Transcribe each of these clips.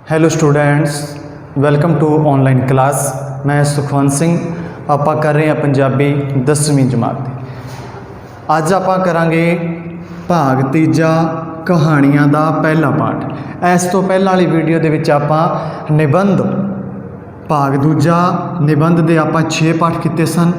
Hello students, welcome to online class. मैं सुखवंत सिंह। आप कर रहे हैं पंजाबी 10वीं जमात की। अज आप करांगे भाग तीजा कहानियां दा पहला पार्ट। इस तो पहले वाली वीडियो दे विच आपां निबंध भाग दूजा निबंध दे आपां 6 पाठ किए सन।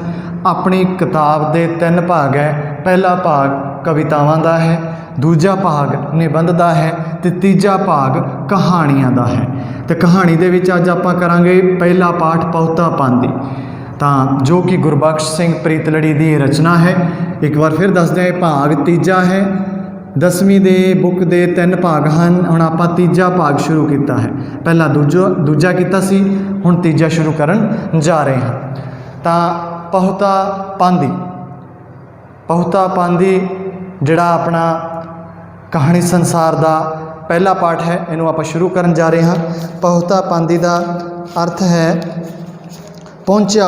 अपनी किताब दे 3 भाग है। पहला भाग कवितावां दा है, दूजा भाग निबंध दा है ते तीजा भाग कहानियां दा है। तो कहानी दे विच अज आपां करांगे पहला पाठ पहुता पांदी, जो कि गुरबख्श सिंह प्रीतलड़ी की रचना है। एक बार फिर दस दें, भाग तीजा है। 10वीं दे बुक दे 3 भाग हैं। हुण आपां तीजा भाग शुरू किया है। पहला दूजा किया सी, हुण तीजा शुरू करन जा रहे हैं। तो पहुता पांदी जिहड़ा अपना कहानी संसार का पहला पाठ है, इनू आप शुरू करन जा रहे हैं। पहुता पांदी का अर्थ है पहुँचा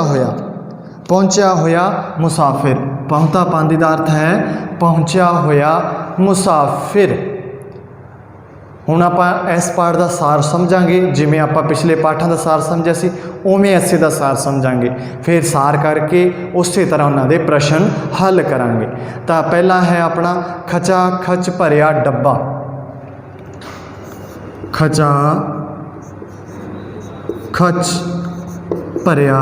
होया मुसाफिर। पहुता पांदी का अर्थ है पहुँचा होया मुसाफिर। हुण आपां इस पाठ का सार समझांगे, जिमें आपां पिछले पाठां का सार समझिया सी उवें इसे का सार समझांगे। फिर सार करके उस तरह उन्होंने प्रश्न हल करांगे। तो पहला है अपना खचा खच भरिया डब्बा। खचा खच भरिया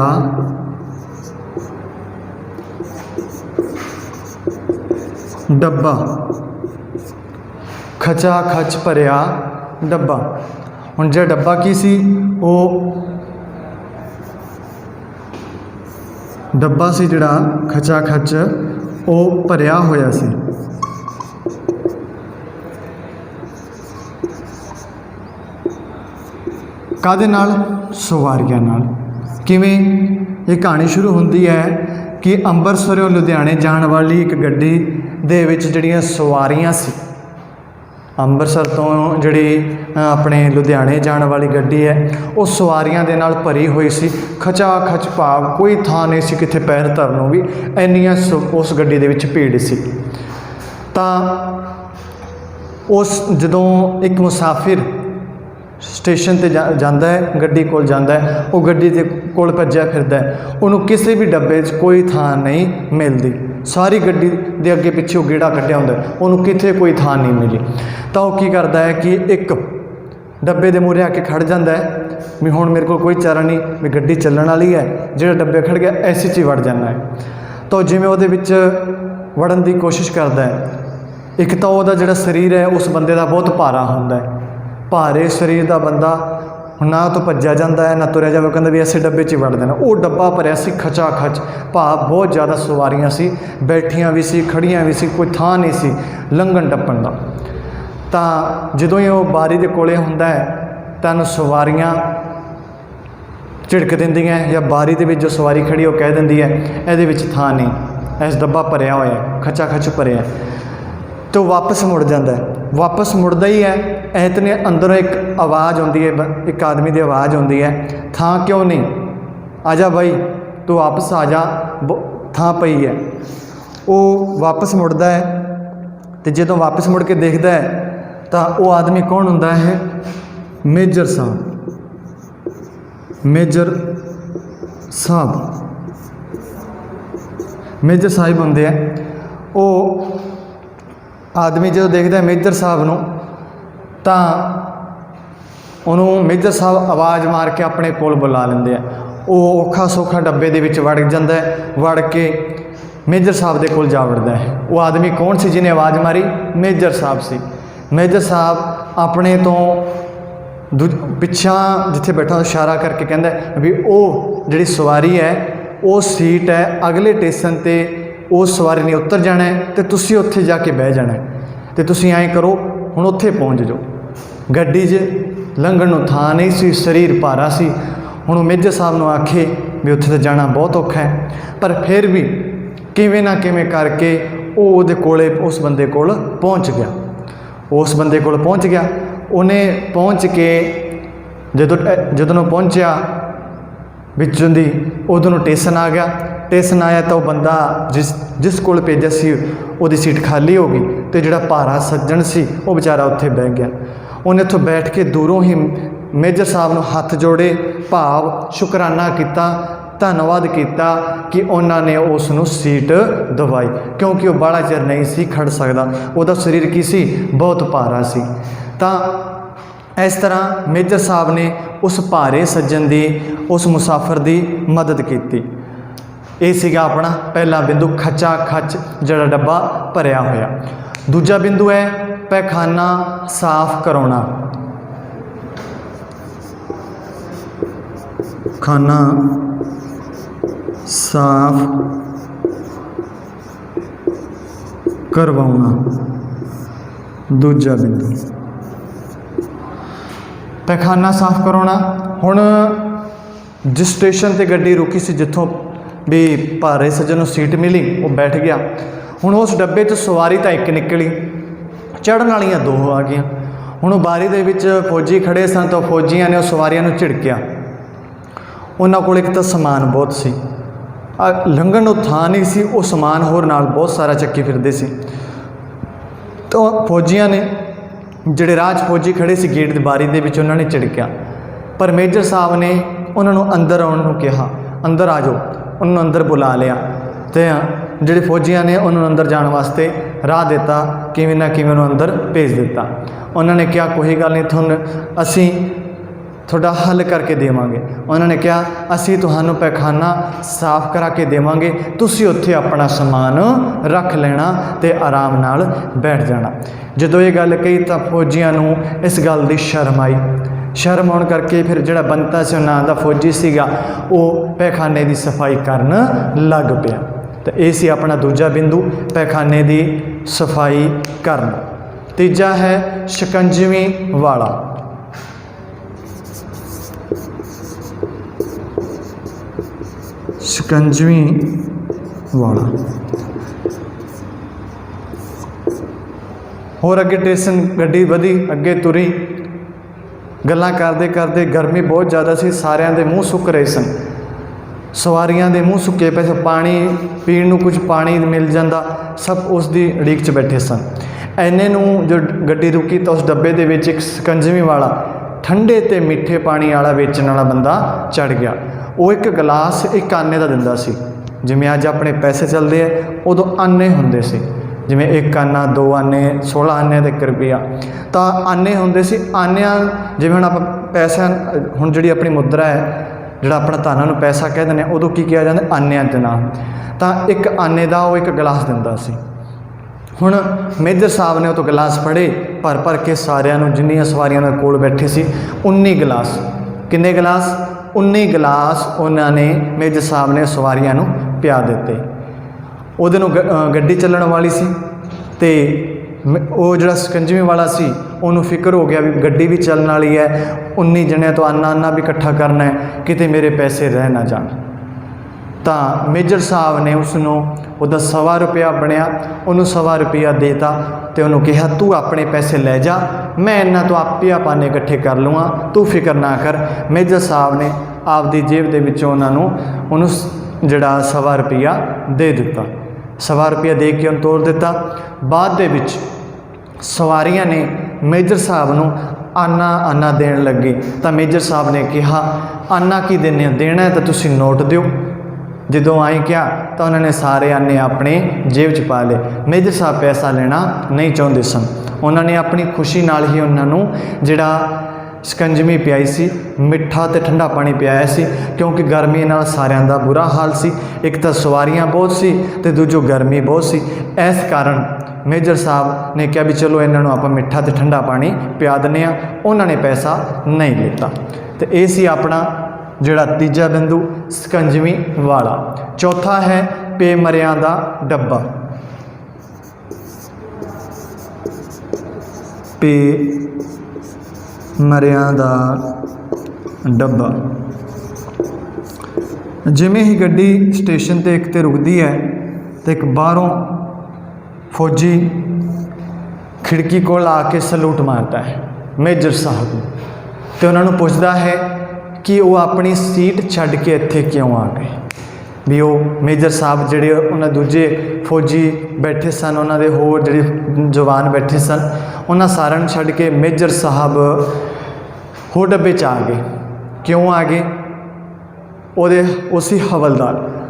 डब्बा। खचा खच भरिया डब्बा। हुण जो डब्बा की सी, वो डब्बा सी जिहड़ा खचा खच वो भरिया होया सी। काहदे नाल? सवारियां नाल। किवें? ये कहानी शुरू होंदी है कि अंबरसरों लुधियाने जाण वाली एक गड्डी दे विच जिहड़ियां सवारियां सी, अंबरसर तो जिहड़ी अपने लुधियाने जाण वाली गड्डी है वो सवारियां दे नाल भरी हुई सी। खचा खच भाव कोई थां नहीं सी कित्थे पैर धरन भी, इन्नियां उस गड्डी दे विच भीड़ सी। तां उस जदों एक मुसाफिर स्टेशन ते जांदा है, गड्डी कोल जांदा है, वो गड्डी दे कोल भज्जिया फिरदा है, उन्होंने किसी भी डब्बे कोई थां नहीं मिलती। सारी गड्डी दे अगे पिछे गेड़ा कढ़िया हुंदा, उन्होंने कित्थे कोई थां नहीं मिली। तो वह की करता है कि एक डब्बे दे मूहरे आके खड़ जाता है भी हुण मेरे को कोई चारा नहीं, भी गड्डी चलण वाली है, जो डब्बे खड़ गया ऐसे च ही वड़ जाना है। तो जिवें उहदे विच वड़न की कोशिश करता है, एक तो वह जिहड़ा शरीर है उस बंदे का बहुत भारा हुंदा है। भारे शरीर का बंदा ना तो भज्या जाता है ना तुरया जाए, कहता भी ऐसे डब्बे च ही वड़ देना। वो डब्बा भरिया सी खचा खच, भाव बहुत ज़्यादा सवारियां सी, बैठियां भी सी, खड़ियां भी सी, कोई थां नहीं सी लंघन टप्पण का। तो जदों ही वो बारी के कोले हुंदा है तो सवारियां झिड़क देंदियां, या बारी के जो सवारी खड़ी वो कह देंदी है ये थां नहीं, इस डब्बा भरिया होया खचा खच भरिया। तो वापस मुड़ जाता है। वापस मुड़दा ही है, इतने अंदरों एक आवाज़ आती है, एक आदमी की आवाज़ आती है, थां क्यों नहीं, आजा भाई तू वापस आ जा, थां पई है। वो वापस मुड़दा है, तो जो वापस मुड़ के देखता है तो वो आदमी कौन होंदा है? मेजर साहब। मेजर साहब होंदे हैं। वो आदमी जो देखता है मेजर साहब नूं, तो उन्होंने मेजर साहब आवाज़ मार के अपने कोल बुला लेंदे हैं। वो औखा सौखा डब्बे दे विच वड़ जाता है, वड़ के मेजर साहब दे कोल जा वड़दा है। वो आदमी कौन सी जिन्हें आवाज़ मारी? मेजर साहब सी। मेजर साहब अपने तो पिछा जिथे बैठा इशारा करके कहता है भी वो जिहड़ी सवारी है वो सीट है अगले स्टेशन ते, उस सवारी ने उतर जाना है तो तुसी उत्थे जाके बह जाना है, तो तुसी ऐं करो हुण उत्थे पहुँच जाओ। गड्डी 'च लंघण नूं थां नहीं सी, शरीर भारा सी। हुण मेजर साहब नूं आखे भी उत्थे तो जाना बहुत औखा है, पर फिर भी किवें ना किवें करके उहदे कोले उस बंदे कोल पहुँच गया। उस बंदे कोल पहुँच गया, उन्हें पहुँच के जदों पहुँचा विचों दी उदों स्टेशन आ गया। स्टेशन आया तो बंदा जिस कोल भेजा सी उहदी सीट खाली हो गई, तो जिहड़ा भारा सज्जन सी वो बेचारा उत्थे बह गया। उन्हें उतों बैठ के दूरों ही ਮੇਜਰ ਸਾਹਿਬ ਨੂੰ ਹੱਥ ਜੋੜੇ, ਭਾਵ ਸ਼ੁਕਰਾਨਾ ਕੀਤਾ, ਧੰਨਵਾਦ ਕੀਤਾ ਕਿ ਉਹਨਾਂ ਨੇ ਉਸ ਨੂੰ ਸੀਟ ਦਵਾਈ, ਕਿਉਂਕਿ ਉਹ ਬਾਹਲਾ ਚਿਰ ਨਹੀਂ ਸੀ ਖੜ ਸਕਦਾ, ਉਹਦਾ ਸਰੀਰ ਕੀ ਸੀ, ਬਹੁਤ ਭਾਰਾ ਸੀ। ਤਾਂ ਇਸ ਤਰ੍ਹਾਂ ਮੇਜਰ ਸਾਹਿਬ ਨੇ ਉਸ ਭਾਰੇ ਸੱਜਣ ਦੀ, ਉਸ ਮੁਸਾਫਰ ਦੀ ਮਦਦ ਕੀਤੀ। ਇਹ ਸੀਗਾ ਆਪਣਾ ਪਹਿਲਾ ਬਿੰਦੂ, ਖੱਚਾ ਖੱਚ ਜਿਹੜਾ ਡੱਬਾ ਭਰਿਆ ਹੋਇਆ। ਦੂਜਾ ਬਿੰਦੂ ਹੈ ਪੈਖਾਨਾ ਸਾਫ਼ ਕਰਾਉਣਾ। ਖਾਨਾ ਸਾਫ਼ ਕਰਵਾਉਣਾ, ਦੂਜਾ ਬਿੰਦੂ ਪੈਖਾਨਾ ਸਾਫ਼ ਕਰਾਉਣਾ। ਹੁਣ ਜਿਸ ਸਟੇਸ਼ਨ 'ਤੇ ਗੱਡੀ ਰੁਕੀ ਸੀ, ਜਿੱਥੋਂ ਵੀ ਭਾਰੇ ਸੱਜਣ ਨੂੰ ਸੀਟ ਮਿਲੀ, ਉਹ ਬੈਠ ਗਿਆ। ਹੁਣ ਉਸ ਡੱਬੇ 'ਚ ਸਵਾਰੀ ਤਾਂ ਇੱਕ ਨਿਕਲੀ, ਚੜ੍ਹਨ ਵਾਲੀਆਂ ਦੋ ਆ ਗਈਆਂ। ਹੁਣ ਉਹ ਬਾਰੀ ਦੇ ਵਿੱਚ ਫੌਜੀ ਖੜ੍ਹੇ ਸਨ, ਤਾਂ ਫੌਜੀਆਂ ਨੇ ਉਹ ਸਵਾਰੀਆਂ ਨੂੰ ਝਿੜਕਿਆ। ਉਹਨਾਂ ਕੋਲ ਇੱਕ ਤਾਂ ਸਮਾਨ ਬਹੁਤ ਸੀ, ਲੰਘਣ ਨੂੰ ਥਾਂ ਨਹੀਂ ਸੀ, ਉਹ ਸਮਾਨ ਹੋਰ ਨਾਲ ਬਹੁਤ ਸਾਰਾ ਚੱਕੀ ਫਿਰਦੇ ਸੀ। ਤਾਂ ਫੌਜੀਆਂ ਨੇ, ਜਿਹੜੇ ਰਾਜ ਫੌਜੀ ਖੜ੍ਹੇ ਸੀ ਗੇਟ ਦੀ ਬਾਰੀ ਦੇ ਵਿੱਚ, ਉਹਨਾਂ ਨੇ ਝਿੜਕਿਆ। ਪਰ ਮੇਜਰ ਸਾਹਿਬ ਨੇ ਉਹਨਾਂ ਨੂੰ ਅੰਦਰ ਆਉਣ ਨੂੰ ਕਿਹਾ, ਅੰਦਰ ਆ ਜਾਓ। ਉਹਨਾਂ ਨੂੰ ਅੰਦਰ ਬੁਲਾ ਲਿਆ ਅਤੇ ਜਿਹੜੇ ਫੌਜੀਆਂ ਨੇ ਉਹਨਾਂ ਨੂੰ ਅੰਦਰ ਜਾਣ ਵਾਸਤੇ ਰਾਹ ਦਿੱਤਾ, ਕਿਵੇਂ ਨਾ ਕਿਵੇਂ ਉਹਨੂੰ ਅੰਦਰ ਭੇਜ ਦਿੱਤਾ। ਉਹਨਾਂ ਨੇ ਕਿਹਾ ਕੋਈ ਗੱਲ ਨਹੀਂ, ਤੁਹਾਨੂੰ ਅਸੀਂ ਤੁਹਾਡਾ ਹੱਲ ਕਰਕੇ ਦੇਵਾਂਗੇ। ਉਹਨਾਂ ਨੇ ਕਿਹਾ ਅਸੀਂ ਤੁਹਾਨੂੰ ਪੈਖਾਨਾ ਸਾਫ਼ ਕਰਾ ਕੇ ਦੇਵਾਂਗੇ, ਤੁਸੀਂ ਉੱਥੇ ਆਪਣਾ ਸਮਾਨ ਰੱਖ ਲੈਣਾ ਅਤੇ ਆਰਾਮ ਨਾਲ ਬੈਠ ਜਾਣਾ। ਜਦੋਂ ਇਹ ਗੱਲ ਕਹੀ ਤਾਂ ਫੌਜੀਆਂ ਨੂੰ ਇਸ ਗੱਲ ਦੀ ਸ਼ਰਮ ਆਈ। ਸ਼ਰਮ ਆਉਣ ਕਰਕੇ ਫਿਰ ਜਿਹੜਾ ਬੰਤਾ ਸੀ, ਉਹਨਾਂ ਦਾ ਫੌਜੀ ਸੀਗਾ, ਉਹ ਪੈਖਾਨੇ ਦੀ ਸਫਾਈ ਕਰਨ ਲੱਗ ਪਿਆ। ਤਾਂ ਇਹ ਸੀ ਆਪਣਾ ਦੂਜਾ ਬਿੰਦੂ, ਪੈਖਾਨੇ ਦੀ ਸਫਾਈ ਕਰਨਾ। ਤੀਜਾ ਹੈ ਸ਼ਿਕੰਜਵੀ ਵਾਲਾ। ਸ਼ਿਕੰਜਵੀ ਵਾਲਾ। ਹੋਰ ਅੱਗੇ ਸਟੇਸ਼ਨ ਗੱਡੀ ਵਧੀ, ਅੱਗੇ ਤੁਰੀ, ਗੱਲਾਂ ਕਰਦੇ ਕਰਦੇ, ਗਰਮੀ ਬਹੁਤ ਜ਼ਿਆਦਾ ਸੀ, ਸਾਰਿਆਂ ਦੇ ਮੂੰਹ ਸੁੱਕ ਰਹੇ ਸਨ, ਸਵਾਰੀਆਂ ਦੇ ਮੂੰਹ ਸੁੱਕੇ ਪਏ, ਪਾਣੀ ਪੀਣ ਨੂੰ ਕੁਝ ਪਾਣੀ ਮਿਲ ਜਾਂਦਾ, ਸਭ ਉਸ ਦੀ ਉਡੀਕ 'ਚ ਬੈਠੇ ਸਨ। ਐਨੇ ਨੂੰ ਜੋ ਗੱਡੀ ਰੁਕੀ ਤਾਂ ਉਸ ਡੱਬੇ ਦੇ ਵਿੱਚ ਇੱਕ ਸ਼ਿਕੰਜਵੀ ਵਾਲਾ, ਠੰਡੇ ਅਤੇ ਮਿੱਠੇ ਪਾਣੀ ਵਾਲਾ ਵੇਚਣ ਵਾਲਾ ਬੰਦਾ ਚੜ੍ਹ ਗਿਆ। ਉਹ ਇੱਕ ਗਲਾਸ ਇੱਕ ਆਨੇ ਦਾ ਦਿੰਦਾ ਸੀ। ਜਿਵੇਂ ਅੱਜ ਆਪਣੇ ਪੈਸੇ ਚੱਲਦੇ ਆ, ਉਦੋਂ ਆਨੇ ਹੁੰਦੇ ਸੀ, ਜਿਵੇਂ ਇੱਕ ਆਨਾ, 2 ਆਨੇ, 16 ਆਨੇ ਅਤੇ 1 ਰੁਪਈਆ, ਤਾਂ ਆਨੇ ਹੁੰਦੇ ਸੀ। ਆਨਿਆਂ ਜਿਵੇਂ ਹੁਣ ਆਪਾਂ ਪੈਸਾ, ਹੁਣ ਜਿਹੜੀ ਆਪਣੀ ਮੁਦਰਾ ਹੈ, ਜਿਹੜਾ ਆਪਣਾ ਧਨਾਂ ਨੂੰ ਪੈਸਾ ਕਹਿ ਦਿੰਦੇ ਹਾਂ, ਉਦੋਂ ਕੀ ਕਿਹਾ ਜਾਂਦਾ, ਆਨਿਆਂ ਦੇ ਨਾਮ। ਤਾਂ ਇੱਕ ਆਨੇ ਦਾ ਉਹ ਇੱਕ ਗਲਾਸ ਦਿੰਦਾ ਸੀ। ਹੁਣ ਮੇਜਰ ਸਾਹਿਬ ਨੇ ਉਹ ਤੋਂ ਗਲਾਸ ਫੜੇ, ਭਰ ਭਰ ਕੇ ਸਾਰਿਆਂ ਨੂੰ, ਜਿੰਨੀਆਂ ਸਵਾਰੀਆਂ ਦੇ ਕੋਲ ਬੈਠੇ ਸੀ, 19 ਗਲਾਸ। ਕਿੰਨੇ ਗਲਾਸ? 19 ਗਲਾਸ ਉਹਨਾਂ ਨੇ, ਮੇਜਰ ਸਾਹਿਬ ਨੇ ਸਵਾਰੀਆਂ ਨੂੰ ਪਿਆ ਦਿੱਤੇ। ਉਹਦੇ ਨੂੰ ਗੱਡੀ ਚੱਲਣ ਵਾਲੀ ਸੀ, ਅਤੇ ਉਹ ਜਿਹੜਾ ਸ਼ਿਕੰਜਵੀ ਵਾਲਾ ਸੀ, ਉਹਨੂੰ ਫਿਕਰ ਹੋ ਗਿਆ ਵੀ ਗੱਡੀ ਵੀ ਚੱਲਣ ਵਾਲੀ ਹੈ, 19 ਜਣਿਆਂ ਤੋਂ ਆਨਾ ਵੀ ਇਕੱਠਾ ਕਰਨਾ ਹੈ, ਕਿਤੇ ਮੇਰੇ ਪੈਸੇ ਰਹਿ ਨਾ ਜਾਣ। ਤਾਂ ਮੇਜਰ ਸਾਹਿਬ ਨੇ ਉਸ ਨੂੰ, ਉਹਦਾ 1.25 ਰੁਪਇਆ ਬਣਿਆ, ਉਹਨੂੰ 1.25 ਰੁਪਇਆ ਦੇ ਤਾ ਅਤੇ ਉਹਨੂੰ ਕਿਹਾ ਤੂੰ ਆਪਣੇ ਪੈਸੇ ਲੈ ਜਾ, ਮੈਂ ਇਹਨਾਂ ਤੋਂ ਆਪੇ ਆਪਾਨੇ ਇਕੱਠੇ ਕਰ ਲਵਾਂ, ਤੂੰ ਫਿਕਰ ਨਾ ਕਰ। ਮੇਜਰ ਸਾਹਿਬ ਨੇ ਆਪਦੀ ਜੇਬ ਦੇ ਵਿੱਚੋਂ ਉਹਨੂੰ ਜਿਹੜਾ 1.25 ਰੁਪਇਆ ਦੇ ਦਿੱਤਾ। 1.25 ਰੁਪਇਆ ਦੇ ਕੇ ਉਹਨੂੰ ਤੋਰ ਦਿੱਤਾ। ਬਾਅਦ ਦੇ ਵਿੱਚ ਸਵਾਰੀਆਂ ਨੇ ਮੇਜਰ ਸਾਹਿਬ ਨੂੰ ਆਨਾ ਦੇਣ ਲੱਗੇ, ਤਾਂ ਮੇਜਰ ਸਾਹਿਬ ਨੇ ਕਿਹਾ ਆਨਾ ਕੀ ਦਿੰਦੇ ਹੋ, ਦੇਣਾ ਤਾਂ ਤੁਸੀਂ ਨੋਟ ਦਿਓ। ਜਦੋਂ ਆਏ ਕਿਹਾ ਤਾਂ ਉਹਨਾਂ ਨੇ ਸਾਰੇ ਆਨੇ ਆਪਣੇ ਜੇਬ 'ਚ ਪਾ ਲਏ। ਮੇਜਰ ਸਾਹਿਬ ਪੈਸਾ ਲੈਣਾ ਨਹੀਂ ਚਾਹੁੰਦੇ ਸਨ। ਉਹਨਾਂ ਨੇ ਆਪਣੀ ਖੁਸ਼ੀ ਨਾਲ ਹੀ ਉਹਨਾਂ ਨੂੰ ਜਿਹੜਾ ਸ਼ਿਕੰਜਵੀ ਪਿਆਈ ਸੀ, ਮਿੱਠਾ ਅਤੇ ਠੰਡਾ ਪਾਣੀ ਪਿਆਇਆ ਸੀ, ਕਿਉਂਕਿ ਗਰਮੀ ਨਾਲ ਸਾਰਿਆਂ ਦਾ ਬੁਰਾ ਹਾਲ ਸੀ। ਇੱਕ ਤਾਂ ਸਵਾਰੀਆਂ ਬਹੁਤ ਸੀ ਅਤੇ ਦੂਜੋ ਗਰਮੀ ਬਹੁਤ ਸੀ। ਇਸ ਕਾਰਨ ਮੇਜਰ ਸਾਹਿਬ ਨੇ ਕਿਹਾ ਵੀ ਚਲੋ ਇਹਨਾਂ ਨੂੰ ਆਪਾਂ ਮਿੱਠਾ ਅਤੇ ਠੰਡਾ ਪਾਣੀ ਪਿਆ ਦਿੰਦੇ ਹਾਂ। ਉਹਨਾਂ ਨੇ ਪੈਸਾ ਨਹੀਂ ਲਿੱਤਾ। ਅਤੇ ਇਹ ਸੀ ਆਪਣਾ ਜਿਹੜਾ ਤੀਜਾ ਬਿੰਦੂ, ਸ਼ਿਕੰਜਵੀ ਵਾਲਾ। ਚੌਥਾ ਹੈ ਬੇਮਰਿਆਂ ਦਾ ਡੱਬਾ। ਬੇਮਰਿਆਂ ਦਾ ਡੱਬਾ। ਜਿਵੇਂ ਹੀ ਗੱਡੀ ਸਟੇਸ਼ਨ 'ਤੇ ਇੱਕ 'ਤੇ ਰੁਕਦੀ ਹੈ ਤਾਂ ਇੱਕ ਬਾਹਰੋਂ ਫੌਜੀ ਖਿੜਕੀ ਕੋਲ ਆ ਕੇ ਸਲੂਟ ਮਾਰਦਾ ਹੈ ਮੇਜਰ ਸਾਹਿਬ ਨੂੰ, ਅਤੇ ਉਹਨਾਂ ਨੂੰ ਪੁੱਛਦਾ ਹੈ ਕਿ ਉਹ ਆਪਣੀ ਸੀਟ ਛੱਡ ਕੇ ਇੱਥੇ ਕਿਉਂ ਆ ਗਏ। ਵੀ ਉਹ ਮੇਜਰ ਸਾਹਿਬ ਜਿਹੜੇ ਉਹਨਾਂ ਦੂਜੇ ਫੌਜੀ ਬੈਠੇ ਸਨ, ਉਹਨਾਂ ਦੇ ਹੋਰ ਜਿਹੜੇ ਜਵਾਨ ਬੈਠੇ ਸਨ, ਉਹਨਾਂ ਸਾਰਿਆਂ ਨੂੰ ਛੱਡ ਕੇ ਮੇਜਰ ਸਾਹਿਬ ਹੋਰ ਡੱਬੇ 'ਚ ਆ ਗਏ। ਕਿਉਂ ਆ ਗਏ? ਉਹ ਸੀ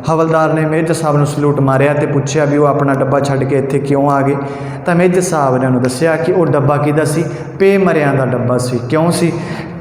ਹਵਲਦਾਰ ਨੇ ਮੇਜਰ ਸਾਹਿਬ ਨੂੰ ਸਲੂਟ ਮਾਰਿਆ ਅਤੇ ਪੁੱਛਿਆ ਵੀ ਉਹ ਆਪਣਾ ਡੱਬਾ ਛੱਡ ਕੇ ਇੱਥੇ ਕਿਉਂ ਆ ਗਏ। ਤਾਂ ਮੇਜਰ ਸਾਹਿਬ ਨੇ ਉਹਨੂੰ ਦੱਸਿਆ ਕਿ ਉਹ ਡੱਬਾ ਕਿਹਦਾ ਸੀ? ਪੇ ਮਰਿਆਂ ਦਾ ਡੱਬਾ ਸੀ। ਕਿਉਂ ਸੀ?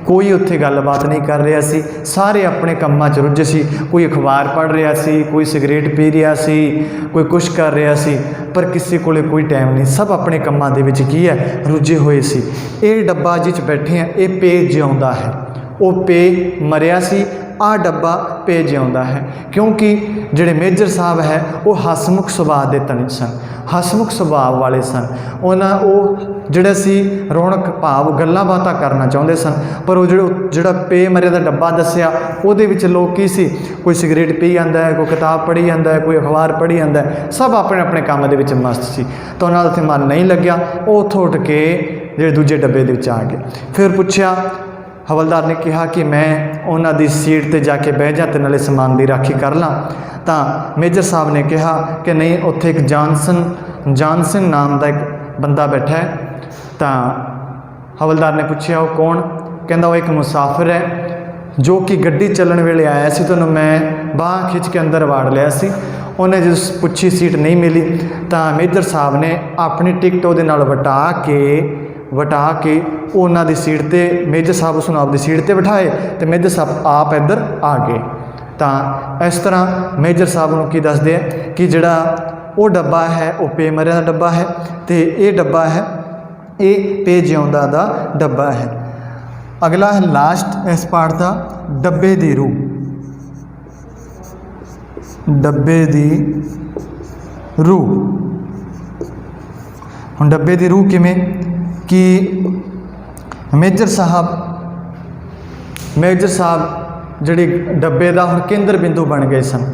ਕੋਈ ਉੱਥੇ ਗੱਲਬਾਤ ਨਹੀਂ ਕਰ ਰਿਹਾ ਸੀ, ਸਾਰੇ ਆਪਣੇ ਕੰਮਾਂ 'ਚ ਰੁੱਝੇ ਸੀ। ਕੋਈ ਅਖਬਾਰ ਪੜ੍ਹ ਰਿਹਾ ਸੀ, ਕੋਈ ਸਿਗਰਟ ਪੀ ਰਿਹਾ ਸੀ, ਕੋਈ ਕੁਛ ਕਰ ਰਿਹਾ ਸੀ, ਪਰ ਕਿਸੇ ਕੋਲੇ ਕੋਈ ਟਾਈਮ ਨਹੀਂ। ਸਭ ਆਪਣੇ ਕੰਮਾਂ ਦੇ ਵਿੱਚ ਕੀ ਹੈ? ਰੁੱਝੇ ਹੋਏ ਸੀ। ਇਹ ਡੱਬਾ ਜਿਹ 'ਚ ਬੈਠੇ ਆ, ਇਹ ਪੇ ਜਿਉਂਦਾ ਹੈ। ਉਹ ਪੇ ਮਰਿਆ ਸੀ, ਆਹ ਡੱਬਾ ਪੇ ਜਿਉਂਦਾ ਹੈ। ਕਿਉਂਕਿ ਜਿਹੜੇ ਮੇਜਰ ਸਾਹਿਬ ਹੈ ਉਹ ਹਸਮੁਖ ਸੁਭਾਅ ਦੇ ਧਨੀ ਸਨ, ਹਸਮੁਖ ਸੁਭਾਅ ਵਾਲੇ ਸਨ। ਉਹ ਜਿਹੜਾ ਸੀ ਰੌਣਕ ਭਾਵ ਗੱਲਾਂ ਬਾਤਾਂ ਕਰਨਾ ਚਾਹੁੰਦੇ ਸਨ, ਪਰ ਉਹ ਜਿਹੜਾ ਪੇ ਮਰਿਆ ਦਾ ਡੱਬਾ ਦੱਸਿਆ ਉਹਦੇ ਵਿੱਚ ਲੋਕ ਕੀ ਸੀ? ਕੋਈ ਸਿਗਰਟ ਪੀ ਜਾਂਦਾ ਹੈ, ਕੋਈ ਕਿਤਾਬ ਪੜ੍ਹੀ ਜਾਂਦਾ ਹੈ, ਕੋਈ ਅਖਬਾਰ ਪੜ੍ਹੀ ਜਾਂਦਾ ਹੈ, ਸਭ ਆਪਣੇ ਆਪਣੇ ਕੰਮ ਦੇ ਵਿੱਚ ਮਸਤ ਸੀ। ਤਾਂ ਉਹਨਾਂ ਦਾ ਉੱਥੇ ਮਨ ਨਹੀਂ ਲੱਗਿਆ। ਉਹ ਉੱਥੋਂ ਉੱਠ ਕੇ ਜਿਹੜੇ ਦੂਜੇ ਡੱਬੇ ਦੇ ਵਿੱਚ ਆ ਗਏ। ਫਿਰ ਪੁੱਛਿਆ, ਹਵਲਦਾਰ ਨੇ ਕਿਹਾ ਕਿ ਮੈਂ ਉਹਨਾਂ ਦੀ ਸੀਟ 'ਤੇ ਜਾ ਕੇ ਬਹਿ ਜਾ ਅਤੇ ਨਾਲੇ ਸਮਾਨ ਦੀ ਰਾਖੀ ਕਰ ਲਾਂ। ਤਾਂ ਮੇਜਰ ਸਾਹਿਬ ਨੇ ਕਿਹਾ ਕਿ ਨਹੀਂ, ਉੱਥੇ ਇੱਕ ਜਾਨਸਨ ਨਾਮ ਦਾ ਇੱਕ ਬੰਦਾ ਬੈਠਾ ਹੈ। ਤਾਂ ਹਵਲਦਾਰ ਨੇ ਪੁੱਛਿਆ ਉਹ ਕੌਣ? ਕਹਿੰਦਾ ਉਹ ਇੱਕ ਮੁਸਾਫਿਰ ਹੈ ਜੋ ਕਿ ਗੱਡੀ ਚੱਲਣ ਵੇਲੇ ਆਇਆ ਸੀ, ਤੁਹਾਨੂੰ ਮੈਂ ਬਾਂਹ ਖਿੱਚ ਕੇ ਅੰਦਰ ਵਾੜ ਲਿਆ ਸੀ। ਉਹਨੇ ਜਦੋਂ ਪੁੱਛੀ ਸੀਟ ਨਹੀਂ ਮਿਲੀ ਤਾਂ ਮੇਜਰ ਸਾਹਿਬ ਨੇ ਆਪਣੀ ਟਿਕਟ ਉਹਦੇ ਨਾਲ ਵਟਾ ਕੇ ਉਹਨਾਂ ਦੀ ਸੀਟ 'ਤੇ, ਮੇਜਰ ਸਾਹਿਬ ਉਸ ਨੂੰ ਆਪਦੀ ਸੀਟ 'ਤੇ ਬਿਠਾਏ ਅਤੇ ਮੇਜਰ ਸਾਹਿਬ ਆਪ ਇੱਧਰ ਆ ਗਏ। ਤਾਂ ਇਸ ਤਰ੍ਹਾਂ ਮੇਜਰ ਸਾਹਿਬ ਨੂੰ ਕੀ ਦੱਸਦੇ ਆ ਕਿ ਜਿਹੜਾ ਉਹ ਡੱਬਾ ਹੈ ਉਹ ਪੇ ਮਰਿਆਂ ਦਾ ਡੱਬਾ ਹੈ ਅਤੇ ਇਹ ਡੱਬਾ ਹੈ ਇਹ ਪੇ ਜਿਉਂਦਾ ਦਾ ਡੱਬਾ ਹੈ। ਅਗਲਾ ਹੈ ਲਾਸਟ ਇਸ ਪਾਠ ਦਾ, ਡੱਬੇ ਦੀ ਰੂਹ। ਡੱਬੇ ਦੀ ਰੂਹ। ਹੁਣ ਡੱਬੇ ਦੀ ਰੂਹ ਕਿਵੇਂ? ਕਿ ਮੇਜਰ ਸਾਹਿਬ ਜਿਹੜੇ ਡੱਬੇ ਦਾ ਹੁਣ ਕੇਂਦਰ ਬਿੰਦੂ ਬਣ ਗਏ ਸਨ।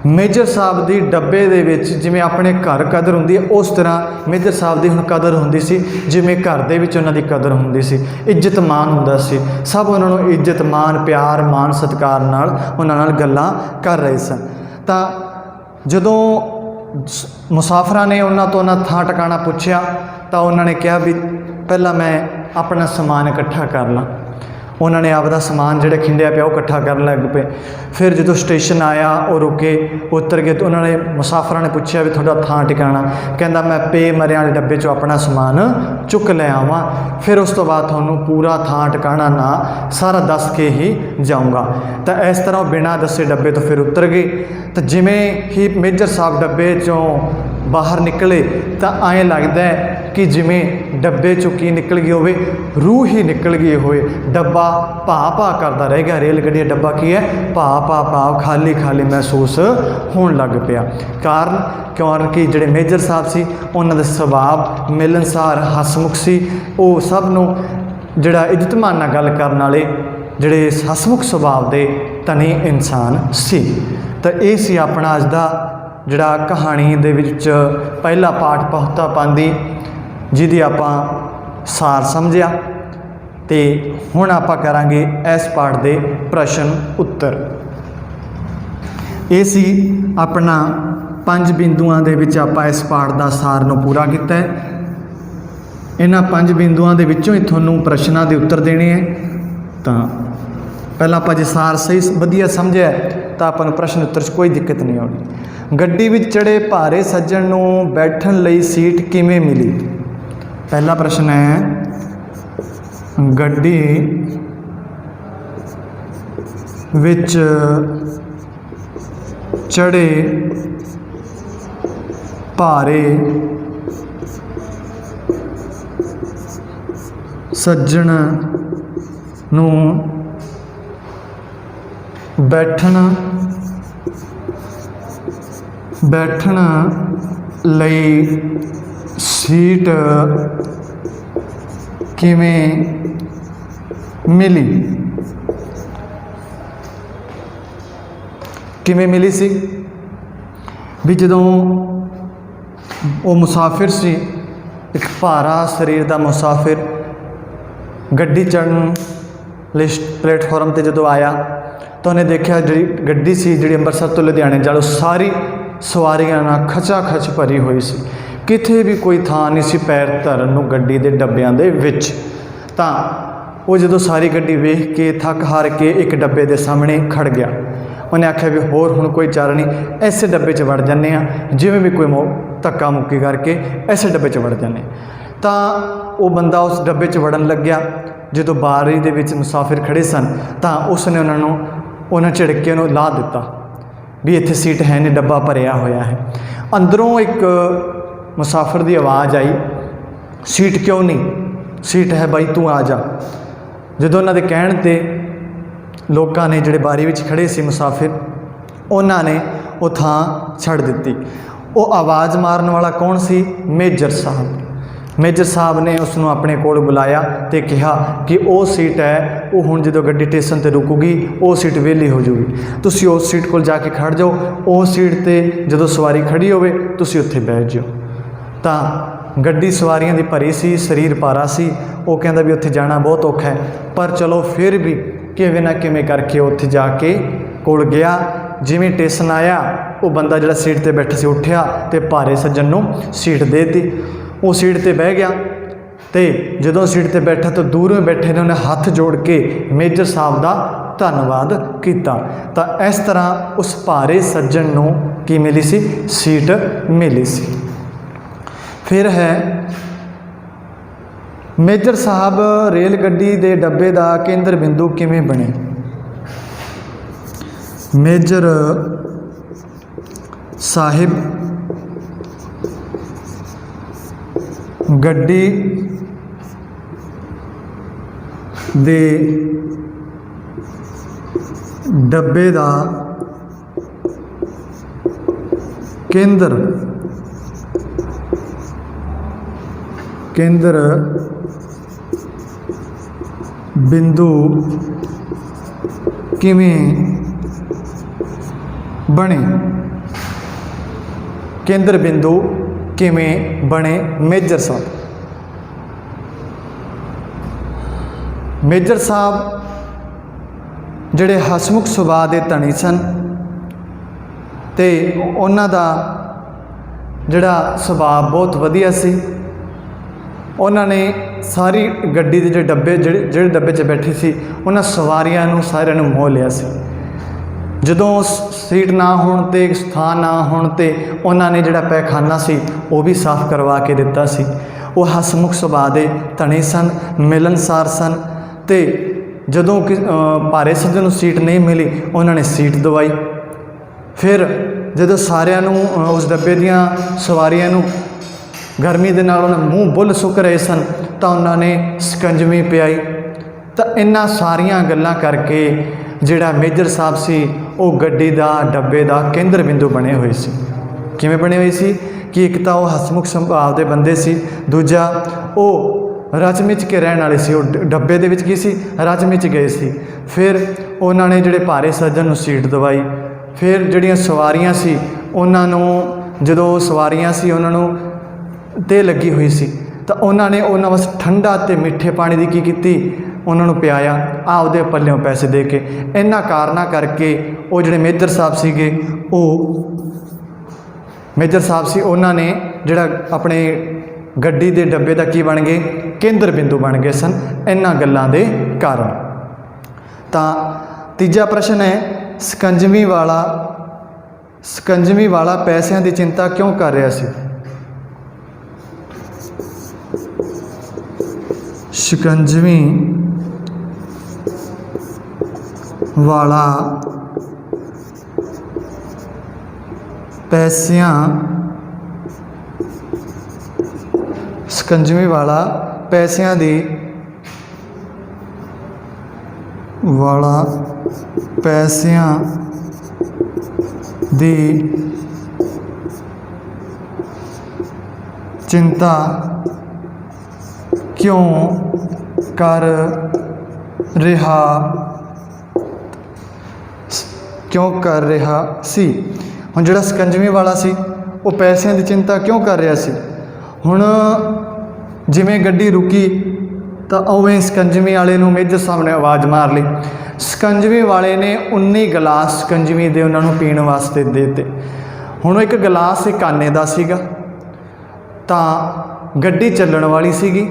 ਮੇਜਰ ਸਾਹਿਬ ਦੀ ਡੱਬੇ ਦੇ ਵਿੱਚ ਜਿਵੇਂ ਆਪਣੇ ਘਰ ਕਦਰ ਹੁੰਦੀ ਹੈ, ਉਸ ਤਰ੍ਹਾਂ ਮੇਜਰ ਸਾਹਿਬ ਦੀ ਹੁਣ ਕਦਰ ਹੁੰਦੀ ਸੀ ਜਿਵੇਂ ਘਰ ਦੇ ਵਿੱਚ ਉਹਨਾਂ ਦੀ ਕਦਰ ਹੁੰਦੀ ਸੀ। ਇੱਜ਼ਤ ਮਾਣ ਹੁੰਦਾ ਸੀ, ਸਭ ਉਹਨਾਂ ਨੂੰ ਇੱਜ਼ਤ ਮਾਣ, ਪਿਆਰ ਮਾਣ ਸਤਿਕਾਰ ਨਾਲ ਉਹਨਾਂ ਨਾਲ ਗੱਲਾਂ ਕਰ ਰਹੇ ਸਨ। ਤਾਂ ਜਦੋਂ ਮੁਸਾਫਰਾਂ ਨੇ ਉਹਨਾਂ ਤੋਂ ਥਾਂ ਟਿਕਾਣਾ ਪੁੱਛਿਆ ਤਾਂ ਉਹਨਾਂ ਨੇ ਕਿਹਾ ਵੀ ਪਹਿਲਾਂ ਮੈਂ ਆਪਣਾ ਸਮਾਨ ਇਕੱਠਾ ਕਰ ਲਾਂ। ਉਹਨਾਂ ਨੇ ਆਪਦਾ ਸਮਾਨ ਜਿਹੜਾ ਖਿੰਡਿਆ ਪਿਆ ਉਹ ਇਕੱਠਾ ਕਰਨ ਲੱਗ ਪਏ। ਫਿਰ ਜਦੋਂ ਸਟੇਸ਼ਨ ਆਇਆ ਉਹ ਰੁਕੇ, ਉਤਰ ਗਏ। ਤਾਂ ਉਹਨਾਂ ਨੇ ਮੁਸਾਫਰਾਂ ਨੇ ਪੁੱਛਿਆ ਵੀ ਤੁਹਾਡਾ ਥਾਂ ਟਿਕਾਣਾ? ਕਹਿੰਦਾ ਮੈਂ ਪੇ ਮਰਿਆਂ ਵਾਲੇ ਡੱਬੇ 'ਚੋਂ ਆਪਣਾ ਸਮਾਨ ਚੁੱਕ ਲੈ ਆਵਾਂ, ਫਿਰ ਉਸ ਤੋਂ ਬਾਅਦ ਤੁਹਾਨੂੰ ਪੂਰਾ ਥਾਂ ਟਿਕਾਣਾ ਨਾ ਸਾਰਾ ਦੱਸ ਕੇ ਹੀ ਜਾਊਂਗਾ। ਤਾਂ ਇਸ ਤਰ੍ਹਾਂ ਉਹ ਬਿਨਾਂ ਦੱਸੇ ਡੱਬੇ ਤੋਂ ਫਿਰ ਉਤਰ ਗਏ। ਤਾਂ ਜਿਵੇਂ ਹੀ ਮੇਜਰ ਸਾਹਿਬ ਡੱਬੇ 'ਚੋਂ ਬਾਹਰ ਨਿਕਲੇ ਤਾਂ ਐਂ ਲੱਗਦਾ ਕਿ ਜਿਵੇਂ ਡੱਬੇ 'ਚੋਂ ਕੀ ਨਿਕਲ ਗਈ ਹੋਵੇ, ਰੂਹ ਹੀ ਨਿਕਲ ਗਈ ਹੋਵੇ। ਡੱਬਾ ਭਾ ਕਰਦਾ ਰਹਿ ਗਿਆ। ਰੇਲ ਗੱਡੀ ਦਾ ਡੱਬਾ ਕੀ ਹੈ? ਭਾ ਖਾਲੀ ਮਹਿਸੂਸ ਹੋਣ ਲੱਗ ਪਿਆ। ਕਾਰਨ ਕਿਉਂਕਿ ਜਿਹੜੇ ਮੇਜਰ ਸਾਹਿਬ ਸੀ ਉਹਨਾਂ ਦਾ ਸੁਭਾਅ ਮਿਲਣਸਾਰ ਹਸਮੁਖ ਸੀ। ਉਹ ਸਭ ਨੂੰ ਜਿਹੜਾ ਇੱਜ਼ਤ ਮਾਣ ਨਾਲ ਗੱਲ ਕਰਨ ਵਾਲੇ ਜਿਹੜੇ ਹਸਮੁਖ ਸੁਭਾਅ ਦੇ ਧਨੀ ਇਨਸਾਨ ਸੀ। ਤਾਂ ਇਹ ਸੀ ਆਪਣਾ ਅੱਜ ਦਾ ਜਿਹੜਾ ਕਹਾਣੀ ਦੇ ਵਿੱਚ ਪਹਿਲਾ ਪਾਠ ਬਹੁਤਾ ਪਾਂਦੀ, ਜਿਹਦੀ ਆਪਾਂ ਸਾਰ ਸਮਝਿਆ। ਅਤੇ ਹੁਣ ਆਪਾਂ ਕਰਾਂਗੇ ਇਸ ਪਾਠ ਦੇ ਪ੍ਰਸ਼ਨ ਉੱਤਰ। ਇਹ ਸੀ ਆਪਣਾ 5 ਬਿੰਦੂਆਂ ਦੇ ਵਿੱਚ ਆਪਾਂ ਇਸ ਪਾਠ ਦਾ ਸਾਰ ਨੂੰ ਪੂਰਾ ਕੀਤਾ ਹੈ। ਇਹਨਾਂ 5 ਬਿੰਦੂਆਂ ਦੇ ਵਿੱਚੋਂ ਹੀ ਤੁਹਾਨੂੰ ਪ੍ਰਸ਼ਨਾਂ ਦੇ ਉੱਤਰ ਦੇਣੇ ਹੈ। ਤਾਂ ਪਹਿਲਾਂ ਆਪਾਂ ਜੇ ਸਾਰ ਸਹੀ ਵਧੀਆ ਸਮਝਿਆ ਤਾਂ ਆਪਾਂ ਨੂੰ ਪ੍ਰਸ਼ਨ ਉੱਤਰ 'ਚ ਕੋਈ ਦਿੱਕਤ ਨਹੀਂ ਆਉਣੀ। ਗੱਡੀ ਵਿੱਚ ਚੜ੍ਹੇ ਭਾਰੇ ਸੱਜਣ ਨੂੰ ਬੈਠਣ ਲਈ ਸੀਟ ਕਿਵੇਂ ਮਿਲੀ? ਪਹਿਲਾ ਪ੍ਰਸ਼ਨ ਹੈ, ਗੱਡੀ ਵਿੱਚ ਚੜ੍ਹੇ ਭਾਰੇ ਸੱਜਣ ਨੂੰ ਬੈਠਣ ਲਈ ਸੀਟ ਕਿਵੇਂ ਮਿਲੀ? ਕਿਵੇਂ ਮਿਲੀ ਸੀ ਵੀ ਜਦੋਂ ਉਹ ਮੁਸਾਫਿਰ ਸੀ, ਇੱਕ ਭਾਰਾ ਸਰੀਰ ਦਾ ਮੁਸਾਫਿਰ ਗੱਡੀ ਚੜ੍ਹਨ ਲਈ ਪਲੇਟਫਾਰਮ 'ਤੇ ਜਦੋਂ ਆਇਆ ਤਾਂ ਉਹਨੇ ਦੇਖਿਆ ਜਿਹੜੀ ਗੱਡੀ ਸੀ, ਜਿਹੜੀ ਅੰਮ੍ਰਿਤਸਰ ਤੋਂ ਲੁਧਿਆਣੇ ਜਾਣੋ, ਸਾਰੀ ਸਵਾਰੀਆਂ ਨਾਲ ਖਚਾ ਖਚ ਭਰੀ ਹੋਈ ਸੀ। ਕਿਤੇ ਵੀ ਕੋਈ ਥਾਂ ਨਹੀਂ ਸੀ ਪੈਰ ਧਰਨ ਨੂੰ ਗੱਡੀ ਦੇ ਡੱਬਿਆਂ ਦੇ ਵਿੱਚ। ਤਾਂ वो जो सारी गड्डी वेख के थक हार के एक डब्बे के सामने खड़ गया। उन्हें आख्या भी होर हुण कोई चारा नहीं, ऐसे डब्बे च वड़ जाने जिवें भी कोई धक्का मुक्की करके ऐसे डब्बे च वड़ जाने। तो वो बंदा उस डब्बे च वड़न लग्या। जो बारी दे विच मुसाफिर खड़े सन तो उसने उन्होंने झिड़क के उन्होंने ला दिता भी इत्थे सीट है नहीं, डब्बा भरिया होया है। अंदरों एक मुसाफिर की आवाज़ आई, सीट क्यों नहीं, सीट है भाई तू आ जा। जो उन्होंने कहण ते लोगों ने जिहड़े बारी विच खड़े सी मुसाफिर, उन्होंने वो थां छड़ दी। वो आवाज़ मारन वाला कौन सी? मेजर साहब। मेजर साहब ने उसनों अपने कोल बुलाया तो कहा कि वो सीट है वो हुण जो गड्डी स्टेशन पर रुकूगी वो सीट वेली हो जूगी, तुसी उस सीट को जाके खड़ जाओ, उस सीट पर जो सवारी खड़ी होवे तुसी उत्थे बैठ जाओ। तो गड्डी सवारियां दी भरी सी, शरीर भारा सी, वो कहता भी उत्थे जाना बहुत औखा है, पर चलो फिर भी किवें ना किवें करके उत्थे जाके कोल गया। जिवें स्टेशन आया वो बंदा जिहड़ा सीट ते बैठा सी उठ्या ते भारे सज्जन नूं सीट दे दी। वो सीट ते बह गया तो जो सीट ते बैठा तो दूरों बैठे ने उन्हें हाथ जोड़ के मेजर साहब का धन्नवाद किया। तो इस तरह उस भारे सज्जन नूं की मिली सी? सीट मिली सी। फिर है मेजर साहब रेल गड्डी के डब्बे का केंद्र बिंदु किवें बने? मेजर साहिब गड्डी दे डब्बे का केंद्र बिंदु किवें बने? केंद्र बिंदु किवें बने? मेजर साहब। मेजर साहब जिहड़े हसमुख सुभाਅ के धनी सन ते उन्हां दा जिहड़ा सुभाਅ बहुत वधिया सी। उन्होंने सारी गड्डी के जो डब्बे जिहड़े डब्बे च बैठी सी उन्हां सवारियां नूं सारियां नूं मोह लिया सी। जदों सीट ना होण ते स्थान ना होण ते उन्होंने जिहड़ा पैखाना सी वो भी साफ करवा के दिता सी। वो हसमुख सुभाਅ के धनी सन, मिलनसार सन। ते जदों भारे सज्जन नूं सीट नहीं मिली उन्होंने सीट दवाई। फिर जदों सारिਆਂ ਨੂੰ उस डब्बे दियां सवारियां ਨੂੰ गर्मी के नाल मूँह बुल सुक रहे सन तो उन्होंने ਸਕੰਜਵੀ पियाई। तो इन्हां सारियां गल्लां करके जिहड़ा मेजर साहब सी वो गड्डी का डब्बे का केंद्र बिंदु बने हुए सी। किवें बने हुए सी कि एक तो वो हसमुख सुभाਅ के बंदे सी, दूजा वो रच मिच के रहने वाले सी। वो डब्बे दे विच की सी? रच मिच गए सी। फिर उन्होंने जिहड़े भारे सज्जन नूं सीट दवाई। फिर जिहड़ियां सवारियां सी उन्होंने जदों सवारियां सी उन्होंने ते लगी हुई सी तो उन्होंने उन्होंने बस ठंडा ते मिठे पानी की की कीती, उन्होंने पियाया आपदे पल्लियों पैसे दे के। इन्हां कारणा करके वो जिहड़े मेजर साहब सीगे वो मेजर साहब सी उन्होंने जिहड़ा अपने गड्डी के डब्बे का की बन गए? केंद्र बिंदु बन गए सन इन्हां गल्लां दे कारण। तो तीजा प्रश्न है ਸਕੰਜਵੀ वाला पैसों की चिंता क्यों कर रहा सी? शकंजवी वाला पैसियां शकंजवी वाला पैसियां दी वाला पैसियां दी चिंता क्यों कर रहा सी? हुण जिहड़ा ਸਕੰਜਵੀ वाला सी वो पैसों की चिंता क्यों कर रहा सी? हुण जिवें गड्डी रुकी तो उवें ਸਕੰਜਵੀ वाले नूं मेजर साहब ने आवाज़ मार ली। ਸਕੰਜਵੀ वाले ने 19 गिलास ਸਕੰਜਵੀ दे उन्होंने पीण वास्ते देते। हुण एक गिलास एक आने का सीगा तो गड्डी चलण वाली सीगी।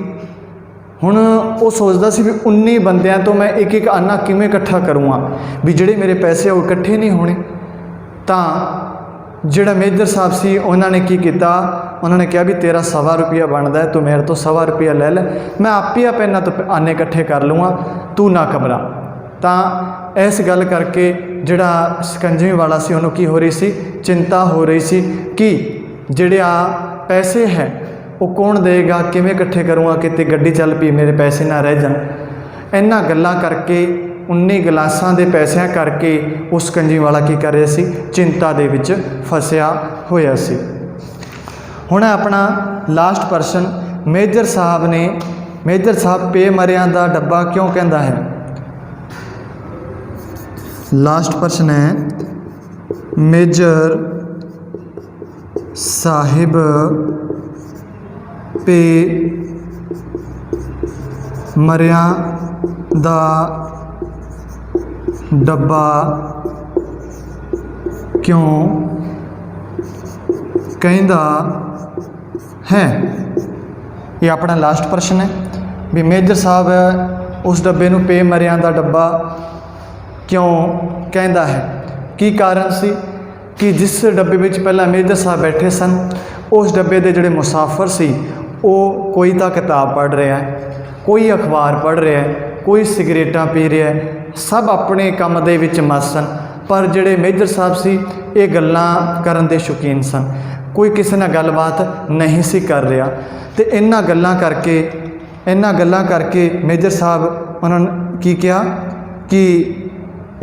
ਹੁਣ ਉਹ ਸੋਚਦਾ ਸੀ ਵੀ 19 ਬੰਦਿਆਂ ਤੋਂ ਮੈਂ ਇੱਕ ਇੱਕ ਆਨਾ ਕਿਵੇਂ ਇਕੱਠਾ ਕਰੂੰਗਾ, ਵੀ ਜਿਹੜੇ ਮੇਰੇ ਪੈਸੇ ਉਹ ਇਕੱਠੇ ਨਹੀਂ ਹੋਣੇ। ਤਾਂ ਜਿਹੜਾ ਮੇਜਰ ਸਾਹਿਬ ਸੀ ਉਹਨਾਂ ਨੇ ਕੀ ਕੀਤਾ, ਉਹਨਾਂ ਨੇ ਕਿਹਾ ਵੀ ਤੇਰਾ 1.25 ਰੁਪਇਆ ਬਣਦਾ ਹੈ, ਤੂੰ ਮੇਰੇ ਤੋਂ 1.25 ਰੁਪਇਆ ਲੈ ਲੈ, ਮੈਂ ਆਪੇ ਇਹਨਾਂ ਤੋਂ ਆਨੇ ਇਕੱਠੇ ਕਰ ਲੂँਗਾ, ਤੂੰ ਨਾ ਘਬਰਾ। ਤਾਂ ਇਸ ਗੱਲ ਕਰਕੇ ਜਿਹੜਾ ਸਕੰਜਵੀ ਵਾਲਾ ਸੀ ਉਹਨੂੰ ਕੀ ਹੋ ਰਹੀ ਸੀ, ਚਿੰਤਾ ਹੋ ਰਹੀ ਸੀ ਕਿ ਜਿਹੜੇ ਆ ਪੈਸੇ ਹੈ ਉਹ ਕੌਣ ਦੇਗਾ, ਕਿਵੇਂ ਇਕੱਠੇ ਕਰੂੰਗਾ, ਕਿਤੇ ਗੱਡੀ ਚੱਲ ਪਈ ਮੇਰੇ ਪੈਸੇ ਨਾ ਰਹਿ ਜਾਣ। ਇਹਨਾਂ ਗੱਲਾਂ ਕਰਕੇ 19 ਗਲਾਸਾਂ ਦੇ ਪੈਸਿਆਂ ਕਰਕੇ ਉਸ ਸਕੰਜਵੀ ਵਾਲਾ ਕੀ ਕਰ ਰਿਹਾ ਸੀ, ਚਿੰਤਾ ਦੇ ਵਿੱਚ ਫਸਿਆ ਹੋਇਆ ਸੀ। ਹੁਣ ਆਪਣਾ ਲਾਸਟ ਪਰਸਨ ਮੇਜਰ ਸਾਹਿਬ ਨੇ, ਮੇਜਰ ਸਾਹਿਬ ਪੇ ਮਰਿਆਂ ਦਾ ਡੱਬਾ ਕਿਉਂ ਕਹਿੰਦਾ ਹੈ। ਲਾਸਟ ਪ੍ਰਸ਼ਨ ਹੈ ਮੇਜਰ ਸਾਹਿਬ ਪੇ ਮਰਿਆਂ ਦਾ ਡੱਬਾ ਕਿਉਂ ਕਹਿੰਦਾ ਹੈ। ਇਹ ਆਪਣਾ ਲਾਸਟ ਪ੍ਰਸ਼ਨ ਹੈ ਵੀ ਮੇਜਰ ਸਾਹਿਬ ਉਸ ਡੱਬੇ ਨੂੰ ਪੇ ਮਰਿਆਂ ਦਾ ਡੱਬਾ ਕਿਉਂ ਕਹਿੰਦਾ ਹੈ। ਕੀ ਕਾਰਨ ਸੀ ਕਿ ਜਿਸ ਡੱਬੇ ਵਿੱਚ ਪਹਿਲਾਂ ਮੇਜਰ ਸਾਹਿਬ ਬੈਠੇ ਸਨ, ਉਸ ਡੱਬੇ ਦੇ ਜਿਹੜੇ ਮੁਸਾਫਰ ਸੀ ਉਹ ਕੋਈ ਤਾਂ ਕਿਤਾਬ ਪੜ੍ਹ ਰਿਹਾ ਹੈ, ਕੋਈ ਅਖਬਾਰ ਪੜ੍ਹ ਰਿਹਾ ਹੈ, ਕੋਈ ਸਿਗਰੇਟਾਂ ਪੀ ਰਿਹਾ ਹੈ, ਸਭ ਆਪਣੇ ਕੰਮ ਦੇ ਵਿੱਚ ਮਸਤ ਸਨ। ਪਰ ਜਿਹੜੇ ਮੇਜਰ ਸਾਹਿਬ ਸੀ ਇਹ ਗੱਲਾਂ ਕਰਨ ਦੇ ਸ਼ੌਕੀਨ ਸਨ, ਕੋਈ ਕਿਸੇ ਨਾਲ ਗੱਲਬਾਤ ਨਹੀਂ ਸੀ ਕਰ ਰਿਹਾ। ਅਤੇ ਇਹਨਾਂ ਗੱਲਾਂ ਕਰਕੇ ਮੇਜਰ ਸਾਹਿਬ ਉਹਨਾਂ ਨੇ ਕੀ ਕਿਹਾ ਕਿ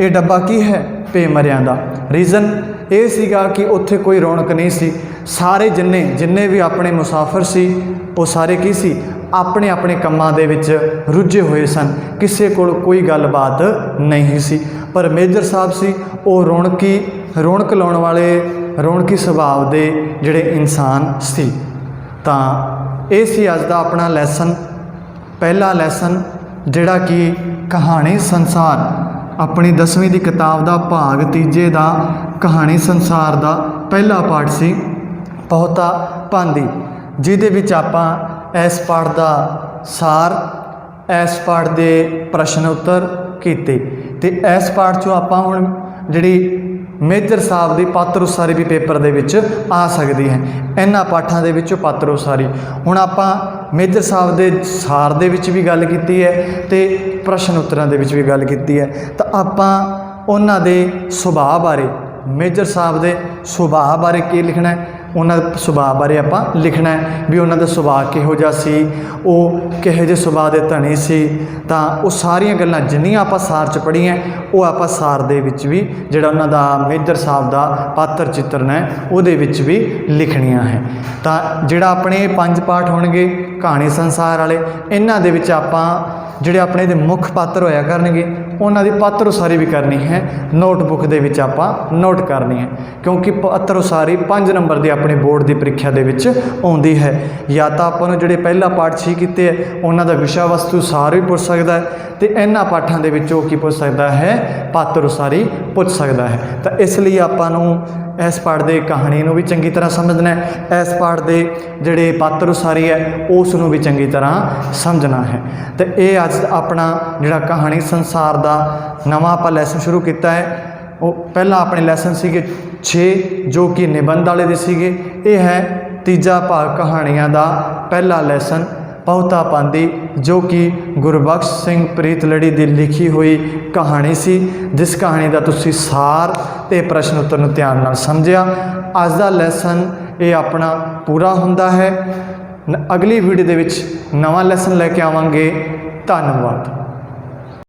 ਇਹ ਡੱਬਾ ਕੀ ਹੈ, ਪੇ ਮਰਿਆਂ ਦਾ। ਰੀਜ਼ਨ ਇਹ ਸੀਗਾ ਕਿ ਉੱਥੇ ਕੋਈ ਰੌਣਕ ਨਹੀਂ ਸੀ, ਸਾਰੇ ਜਿੰਨੇ ਵੀ ਆਪਣੇ ਮੁਸਾਫਰ ਸੀ ਉਹ ਸਾਰੇ ਕੀ ਸੀ, ਆਪਣੇ ਆਪਣੇ ਕੰਮਾਂ ਦੇ ਵਿੱਚ ਰੁੱਝੇ ਹੋਏ ਸਨ, ਕਿਸੇ ਕੋਲ ਕੋਈ ਗੱਲਬਾਤ ਨਹੀਂ ਸੀ। ਪਰ ਮੇਜਰ ਸਾਹਿਬ ਸੀ ਉਹ ਰੌਣਕ ਲਾਉਣ ਵਾਲੇ, ਰੌਣਕੀ ਸੁਭਾਅ ਦੇ ਜਿਹੜੇ ਇਨਸਾਨ ਸੀ। ਤਾਂ ਇਹ ਸੀ ਅੱਜ ਦਾ ਆਪਣਾ ਲੈਸਨ, ਪਹਿਲਾ ਲੈਸਨ ਜਿਹੜਾ ਕਿ ਕਹਾਣੀ ਸੰਸਾਰ, ਆਪਣੀ 10ਵੀਂ ਦੀ ਕਿਤਾਬ ਦਾ ਭਾਗ 3 ਦਾ ਕਹਾਣੀ ਸੰਸਾਰ ਦਾ ਪਹਿਲਾ ਪਾਠ ਸੀ ਬਹੁਤਾ ਭਾਂਦੀ, ਜਿਹਦੇ ਵਿੱਚ ਆਪਾਂ ਇਸ ਪਾਠ ਦਾ ਸਾਰ, ਇਸ ਪਾਠ ਦੇ ਪ੍ਰਸ਼ਨ ਉੱਤਰ ਕੀਤੇ। ਅਤੇ ਇਸ ਪਾਠ 'ਚੋਂ ਆਪਾਂ ਹੁਣ ਜਿਹੜੀ ਮੇਜਰ ਸਾਹਿਬ ਦੀ ਪਾਤਰ ਉਸਾਰੀ ਵੀ ਪੇਪਰ ਦੇ ਵਿੱਚ ਆ ਸਕਦੀ ਹੈ। ਇਹਨਾਂ ਪਾਠਾਂ ਦੇ ਵਿੱਚੋਂ ਪਾਤਰ ਉਸਾਰੀ ਹੁਣ ਆਪਾਂ ਮੇਜਰ ਸਾਹਿਬ ਦੇ ਸਾਰ ਦੇ ਵਿੱਚ ਵੀ ਗੱਲ ਕੀਤੀ ਹੈ ਅਤੇ ਪ੍ਰਸ਼ਨ ਉੱਤਰਾਂ ਦੇ ਵਿੱਚ ਵੀ ਗੱਲ ਕੀਤੀ ਹੈ। ਤਾਂ ਆਪਾਂ ਉਹਨਾਂ ਦੇ ਸੁਭਾਅ ਬਾਰੇ, ਮੇਜਰ ਸਾਹਿਬ ਦੇ ਸੁਭਾਅ ਬਾਰੇ ਕੀ ਲਿਖਣਾ ਹੈ, ਉਹਨਾਂ ਦੇ ਸੁਭਾਅ ਬਾਰੇ ਆਪਾਂ ਲਿਖਣਾ ਹੈ ਵੀ ਉਹਨਾਂ ਦਾ ਸੁਭਾਅ ਕਿਹੋ ਜਿਹਾ ਸੀ, ਉਹ ਕਿਹੋ ਜਿਹੇ ਸੁਭਾਅ ਦੇ ਧਨੀ ਸੀ। ਤਾਂ ਉਹ ਸਾਰੀਆਂ ਗੱਲਾਂ ਜਿੰਨੀਆਂ ਆਪਾਂ ਸਾਰ 'ਚ ਪੜ੍ਹੀਆਂ ਉਹ ਆਪਾਂ ਸਾਰ ਦੇ ਵਿੱਚ ਵੀ ਜਿਹੜਾ ਉਹਨਾਂ ਦਾ ਮੇਜਰ ਸਾਹਿਬ ਦਾ ਪਾਤਰ ਚਿੱਤਰਨ ਹੈ ਉਹਦੇ ਵਿੱਚ ਵੀ ਲਿਖਣੀਆਂ ਹੈ। ਤਾਂ ਜਿਹੜਾ ਆਪਣੇ 5 ਪਾਠ ਹੋਣਗੇ ਕਹਾਣੀ ਸੰਸਾਰ ਵਾਲੇ, ਇਹਨਾਂ ਦੇ ਵਿੱਚ ਆਪਾਂ ਜਿਹੜੇ ਆਪਣੇ ਦੇ ਮੁੱਖ ਪਾਤਰ ਹੋਇਆ ਕਰਨਗੇ ਉਹਨਾਂ ਦੀ ਪਾਤਰ ਉਸਾਰੀ ਵੀ ਕਰਨੀ ਹੈ, ਨੋਟਬੁੱਕ ਦੇ ਵਿੱਚ ਆਪਾਂ ਨੋਟ ਕਰਨੀ ਹੈ, ਕਿਉਂਕਿ ਪਾਤਰ ਉਸਾਰੀ 5 ਨੰਬਰ ਦੀ ਆਪਣੀ ਬੋਰਡ ਦੀ ਪ੍ਰੀਖਿਆ ਦੇ ਵਿੱਚ ਆਉਂਦੀ ਹੈ। ਜਾਂ ਤਾਂ ਆਪਾਂ ਨੂੰ ਜਿਹੜੇ ਪਹਿਲਾ ਪਾਠ 6 ਕੀਤੇ ਹੈ ਉਹਨਾਂ ਦਾ ਵਿਸ਼ਾ ਵਸਤੂ ਸਾਰ ਵੀ ਪੁੱਛ ਸਕਦਾ ਹੈ, ਅਤੇ ਇਹਨਾਂ ਪਾਠਾਂ ਦੇ ਵਿੱਚੋਂ ਕੀ ਪੁੱਛ ਸਕਦਾ ਹੈ, ਪਾਤਰ ਉਸਾਰੀ ਪੁੱਛ ਸਕਦਾ ਹੈ। ਤਾਂ ਇਸ ਲਈ ਆਪਾਂ ਨੂੰ ਇਸ ਪਾਠ ਦੇ ਕਹਾਣੀ ਨੂੰ ਵੀ ਚੰਗੀ ਤਰ੍ਹਾਂ ਸਮਝਣਾ ਹੈ, ਇਸ ਪਾਠ ਦੇ ਜਿਹੜੇ ਪਾਤਰ ਉਸਾਰੀ ਹੈ ਉਸ ਨੂੰ ਵੀ ਚੰਗੀ ਤਰ੍ਹਾਂ ਸਮਝਣਾ ਹੈ। ਅਤੇ ਇਹ ਅੱਜ ਆਪਣਾ ਜਿਹੜਾ ਕਹਾਣੀ ਸੰਸਾਰ ਦਾ ਨਵਾਂ ਆਪਾਂ ਲੈਸਨ ਸ਼ੁਰੂ ਕੀਤਾ ਹੈ। ਉਹ ਪਹਿਲਾਂ ਆਪਣੇ ਲੈਸਨ ਸੀਗੇ 6 ਜੋ ਕਿ ਨਿਬੰਧ ਵਾਲੇ ਦੇ ਸੀਗੇ। ਇਹ ਹੈ ਤੀਜਾ ਭਾਗ ਕਹਾਣੀਆਂ ਦਾ ਪਹਿਲਾ ਲੈਸਨ ਬਹੁਤਾ ਪਾਂਦੀ, ਜੋ ਕਿ ਗੁਰਬਖਸ਼ ਸਿੰਘ ਪ੍ਰੀਤਲੜੀ ਦੀ ਲਿਖੀ ਹੋਈ ਕਹਾਣੀ ਸੀ, ਜਿਸ ਕਹਾਣੀ ਦਾ ਤੁਸੀਂ ਸਾਰ ਅਤੇ ਪ੍ਰਸ਼ਨ ਉੱਤਰ ਨੂੰ ਧਿਆਨ ਨਾਲ ਸਮਝਿਆ। ਅੱਜ ਦਾ ਲੈਸਨ ਇਹ ਆਪਣਾ ਪੂਰਾ ਹੁੰਦਾ ਹੈ। ਅਗਲੀ ਵੀਡੀਓ ਦੇ ਵਿੱਚ ਨਵਾਂ ਲੈਸਨ ਲੈ ਕੇ ਆਵਾਂਗੇ। ਧੰਨਵਾਦ।